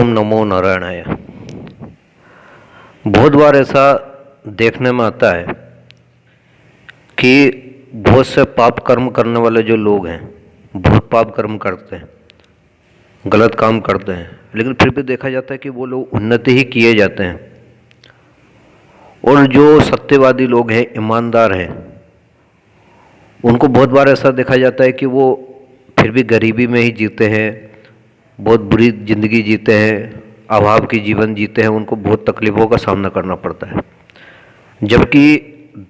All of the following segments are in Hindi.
ओम नमो नारायणाय। बहुत बार ऐसा देखने में आता है कि बहुत से पाप कर्म करने वाले जो लोग हैं, बहुत पाप कर्म करते हैं, गलत काम करते हैं, लेकिन फिर भी देखा जाता है कि वो लोग उन्नति ही किए जाते हैं। और जो सत्यवादी लोग हैं, ईमानदार हैं, उनको बहुत बार ऐसा देखा जाता है कि वो फिर भी गरीबी में ही जीते हैं, बहुत बुरी जिंदगी जीते हैं, अभाव की जीवन जीते हैं, उनको बहुत तकलीफ़ों का सामना करना पड़ता है। जबकि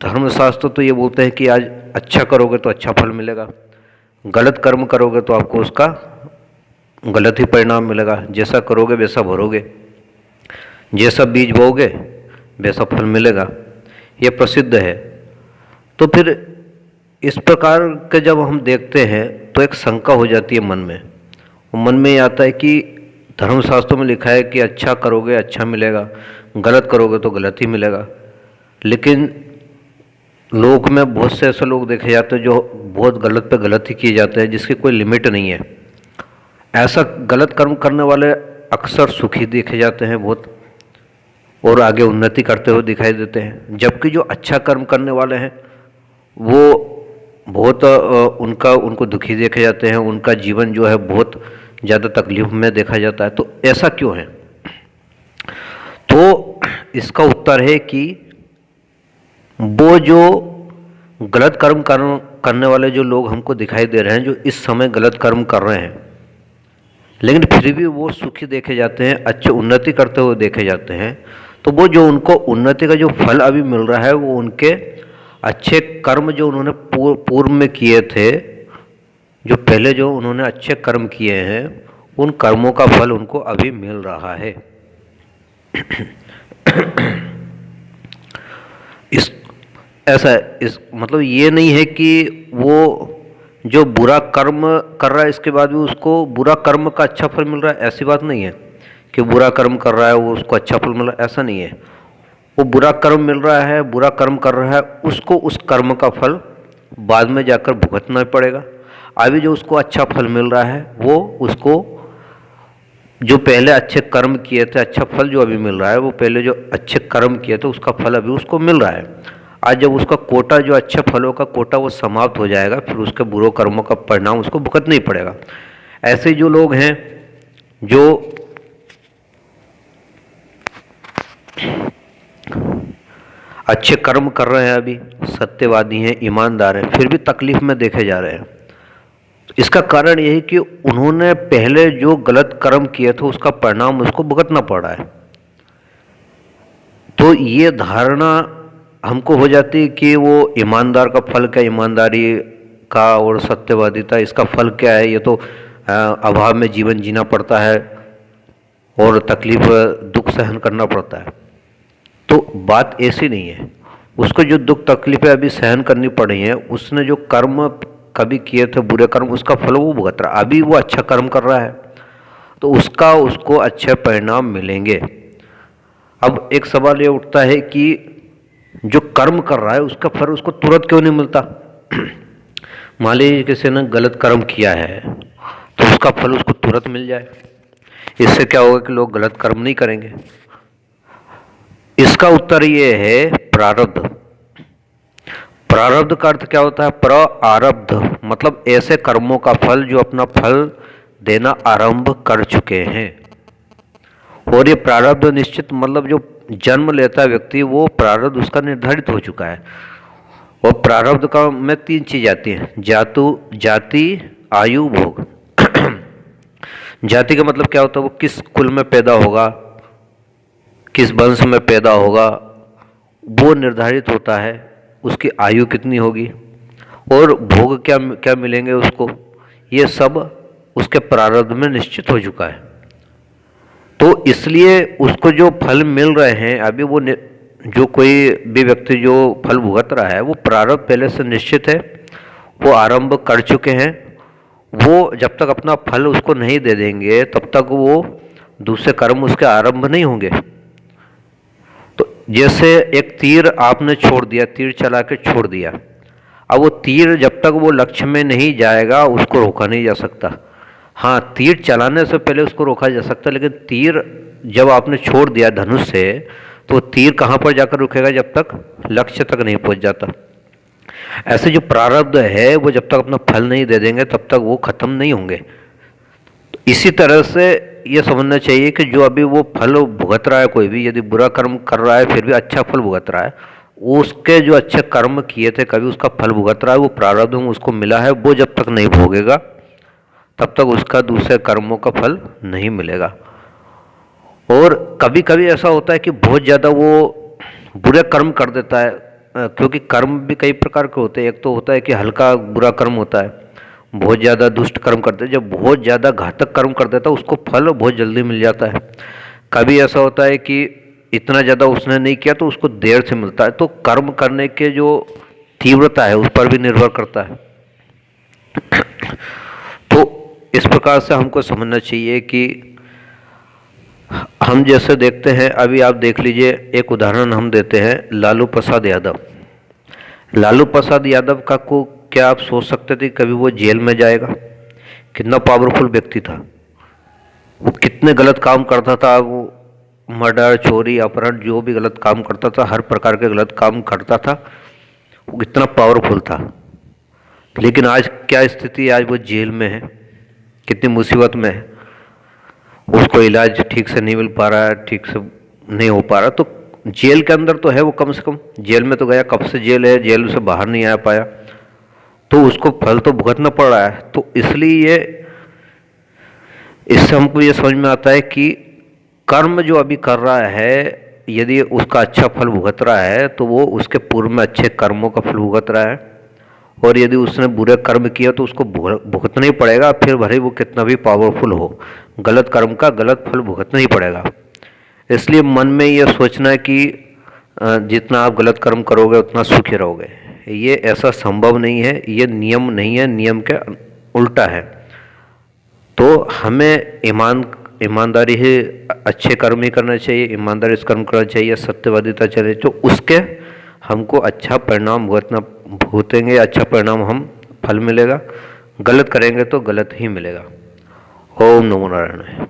धर्मशास्त्र तो ये बोलते हैं कि आज अच्छा करोगे तो अच्छा फल मिलेगा, गलत कर्म करोगे तो आपको उसका गलत ही परिणाम मिलेगा। जैसा करोगे वैसा भरोगे, जैसा बीज बोओगे वैसा फल मिलेगा, ये प्रसिद्ध है। तो फिर इस प्रकार के जब हम देखते हैं तो एक शंका हो जाती है मन में। मन में ये आता है कि धर्मशास्त्रों में लिखा है कि अच्छा करोगे अच्छा मिलेगा, गलत करोगे तो गलत ही मिलेगा। लेकिन लोक में बहुत से ऐसे लोग देखे जाते हैं जो बहुत गलत पे गलत ही किए जाते हैं, जिसकी कोई लिमिट नहीं है। ऐसा गलत कर्म करने वाले अक्सर सुखी देखे जाते हैं बहुत, और आगे उन्नति करते हुए दिखाई देते हैं। जबकि जो अच्छा कर्म करने वाले हैं वो बहुत उनको दुखी देखे जाते हैं, उनका जीवन जो है बहुत ज़्यादा तकलीफ में देखा जाता है। तो ऐसा क्यों है? तो इसका उत्तर है कि वो जो गलत कर्म करने वाले जो लोग हमको दिखाई दे रहे हैं, जो इस समय गलत कर्म कर रहे हैं, लेकिन फिर भी वो सुखी देखे जाते हैं, अच्छे उन्नति करते हुए देखे जाते हैं। तो वो जो उनको उन्नति का जो फल अभी मिल रहा है, वो उनके अच्छे कर्म जो उन्होंने पूर्व में किए थे, जो पहले जो उन्होंने अच्छे कर्म किए हैं, उन कर्मों का फल उनको अभी मिल रहा है। इस मतलब ये नहीं है कि वो जो बुरा कर्म कर रहा है इसके बाद भी उसको बुरा कर्म का अच्छा फल मिल रहा है, ऐसी बात नहीं है कि बुरा कर्म कर रहा है वो उसको अच्छा फल मिल रहा है, ऐसा नहीं है। वो बुरा कर्म मिल रहा है, बुरा कर्म कर रहा है, उसको उस कर्म का फल बाद में जाकर भुगतना पड़ेगा। अभी जो उसको अच्छा फल मिल रहा है वो उसको जो पहले अच्छे कर्म किए थे, अच्छा फल जो अभी मिल रहा है, वो पहले जो अच्छे कर्म किए थे उसका फल अभी उसको मिल रहा है। आज जब उसका कोटा जो अच्छे फलों का कोटा वो समाप्त हो जाएगा, फिर उसके बुरे कर्मों का परिणाम उसको भुगतना ही पड़ेगा। ऐसे जो लोग हैं जो अच्छे कर्म कर रहे हैं, अभी सत्यवादी हैं, ईमानदार हैं, फिर भी तकलीफ में देखे जा रहे हैं, तो इसका कारण यही कि उन्होंने पहले जो गलत कर्म किए थे उसका परिणाम उसको भुगतना पड़ा है। तो ये धारणा हमको हो जाती है कि वो ईमानदार का फल क्या, ईमानदारी का और सत्यवादिता इसका फल क्या है? ये तो अभाव में जीवन जीना पड़ता है और तकलीफ दुख सहन करना पड़ता है। तो बात ऐसी नहीं है। उसको जो दुख तकलीफें अभी सहन करनी पड़ी हैं, उसने जो कर्म कभी किए थे बुरे कर्म, उसका फल वो भुगत रहा है। अभी वो अच्छा कर्म कर रहा है तो उसको अच्छे परिणाम मिलेंगे। अब एक सवाल ये उठता है कि जो कर्म कर रहा है उसका फल उसको तुरंत क्यों नहीं मिलता? मान लीजिए किसी ने गलत कर्म किया है तो उसका फल उसको तुरंत मिल जाए, इससे क्या होगा कि लोग गलत कर्म नहीं करेंगे। इसका उत्तर ये है प्रारब्ध। प्रारब्ध का अर्थ क्या होता है? प्रारब्ध मतलब ऐसे कर्मों का फल जो अपना फल देना आरंभ कर चुके हैं। और ये प्रारब्ध निश्चित मतलब जो जन्म लेता है व्यक्ति, वो प्रारब्ध उसका निर्धारित हो चुका है। और प्रारब्ध का में 3 चीज आती हैं: जाति, आयु, भोग। जाति का मतलब क्या होता है? वो किस कुल में पैदा होगा, किस वंश में पैदा होगा, वो निर्धारित होता है। उसकी आयु कितनी होगी और भोग क्या क्या मिलेंगे उसको, ये सब उसके प्रारब्ध में निश्चित हो चुका है। तो इसलिए उसको जो फल मिल रहे हैं अभी, वो जो कोई भी व्यक्ति जो फल भुगत रहा है, वो प्रारब्ध पहले से निश्चित है, वो आरंभ कर चुके हैं। वो जब तक अपना फल उसको नहीं दे देंगे तब तक वो दूसरे कर्म उसके आरंभ नहीं होंगे। तो जैसे एक तीर आपने छोड़ दिया, तीर चला के छोड़ दिया, अब वो तीर जब तक वो लक्ष्य में नहीं जाएगा उसको रोका नहीं जा सकता। हाँ, तीर चलाने से पहले उसको रोका जा सकता है, लेकिन तीर जब आपने छोड़ दिया धनुष से, तो तीर कहाँ पर जाकर रुकेगा? जब तक लक्ष्य तक नहीं पहुंच जाता। ऐसे जो प्रारब्ध है वो जब तक अपना फल नहीं दे देंगे तब तक वो खत्म नहीं होंगे। इसी तरह से ये समझना चाहिए कि जो अभी वो फल भुगत रहा है, कोई भी यदि बुरा कर्म कर रहा है फिर भी अच्छा फल भुगत रहा है, उसके जो अच्छे कर्म किए थे कभी उसका फल भुगत रहा है, वो प्रारब्ध में उसको मिला है, वो जब तक नहीं भोगेगा तब तक उसका दूसरे कर्मों का फल नहीं मिलेगा। और कभी कभी ऐसा होता है कि बहुत ज़्यादा वो बुरे कर्म कर देता है, क्योंकि कर्म भी कई प्रकार के होते हैं। एक तो होता है कि हल्का बुरा कर्म होता है, बहुत ज़्यादा दुष्ट कर्म करते हैं। जब बहुत ज़्यादा घातक कर्म कर देता है उसको फल बहुत जल्दी मिल जाता है। कभी ऐसा होता है कि इतना ज़्यादा उसने नहीं किया तो उसको देर से मिलता है। तो कर्म करने के जो तीव्रता है उस पर भी निर्भर करता है। तो इस प्रकार से हमको समझना चाहिए कि हम जैसे देखते हैं, अभी आप देख लीजिए, एक उदाहरण हम देते हैं, लालू प्रसाद यादव। लालू प्रसाद यादव का को क्या आप सोच सकते थे कभी वो जेल में जाएगा? कितना पावरफुल व्यक्ति था, वो कितने गलत काम करता था, वो मर्डर, चोरी, अपहरण, जो भी गलत काम करता था, हर प्रकार के गलत काम करता था, वो कितना पावरफुल था। लेकिन आज क्या स्थिति है? आज वो जेल में है, कितनी मुसीबत में है, उसको इलाज ठीक से नहीं मिल पा रहा है, ठीक से नहीं हो पा रहा। तो जेल के अंदर तो है वो, कम से कम जेल में तो गया, कब से जेल है, जेल से बाहर नहीं आ पाया, तो उसको फल तो भुगतना पड़ रहा है। तो इसलिए इससे हमको ये समझ में आता है कि कर्म जो अभी कर रहा है, यदि उसका अच्छा फल भुगत रहा है तो वो उसके पूर्व में अच्छे कर्मों का फल भुगत रहा है, और यदि उसने बुरे कर्म किया तो उसको भुगतना ही पड़ेगा, फिर भले वो कितना भी पावरफुल हो, गलत कर्म का गलत फल भुगतना ही पड़ेगा। इसलिए मन में ये सोचना है कि जितना आप गलत कर्म करोगे उतना सुखी रहोगे, ये ऐसा संभव नहीं है, ये नियम नहीं है, नियम के उल्टा है। तो हमें ईमानदारी ही, अच्छे कर्म ही करना चाहिए, ईमानदारी से कर्म करना चाहिए, सत्यवादिता चाहिए, तो उसके हमको अच्छा परिणाम भुगतेंगे, अच्छा परिणाम हम फल मिलेगा। गलत करेंगे तो गलत ही मिलेगा। ओम नमो नारायण।